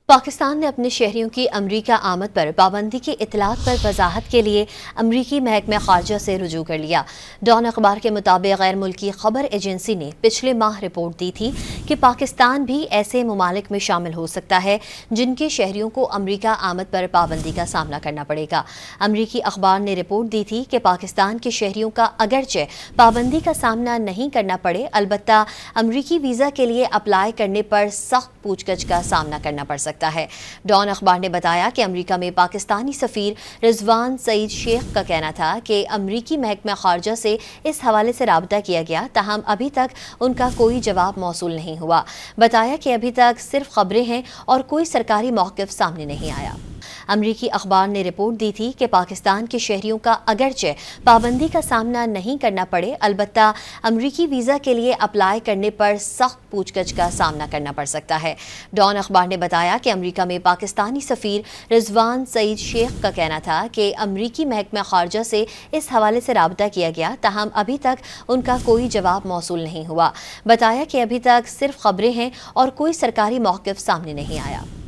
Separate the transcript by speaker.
Speaker 1: پاکستان نے اپنے شہریوں کی امریکہ آمد پر پابندی کی اطلاعات پر وضاحت کے لیے امریکی محکمہ خارجہ سے رجوع کر لیا۔ ڈان اخبار کے مطابق غیر ملکی خبر ایجنسی نے پچھلے ماہ رپورٹ دی تھی کہ پاکستان بھی ایسے ممالک میں شامل ہو سکتا ہے جن کے شہریوں کو امریکہ آمد پر پابندی کا سامنا کرنا پڑے گا۔ امریکی اخبار نے رپورٹ دی تھی کہ پاکستان کے شہریوں کا اگرچہ پابندی کا سامنا نہیں کرنا پڑے، البتہ امریکی ویزا کے لیے اپلائی کرنے پر سخت پوچھ گچھ کا سامنا کرنا پڑ سکتا ہے۔ ڈان اخبار نے بتایا کہ امریکہ میں پاکستانی سفیر رضوان سعید شیخ کا کہنا تھا کہ امریکی محکمہ خارجہ سے اس حوالے سے رابطہ کیا گیا، تاہم ابھی تک ان کا کوئی جواب موصول نہیں ہوا۔ بتایا کہ ابھی تک صرف خبریں ہیں اور کوئی سرکاری موقف سامنے نہیں آیا۔ امریکی اخبار نے رپورٹ دی تھی کہ پاکستان کے شہریوں کا اگرچہ پابندی کا سامنا نہیں کرنا پڑے، البتہ امریکی ویزا کے لیے اپلائی کرنے پر سخت پوچھ گچھ کا سامنا کرنا پڑ سکتا ہے۔ ڈان اخبار نے بتایا کہ امریکہ میں پاکستانی سفیر رضوان سعید شیخ کا کہنا تھا کہ امریکی محکمہ خارجہ سے اس حوالے سے رابطہ کیا گیا، تاہم ابھی تک ان کا کوئی جواب موصول نہیں ہوا۔ بتایا کہ ابھی تک صرف خبریں ہیں اور کوئی سرکاری موقف سامنے نہیں آیا۔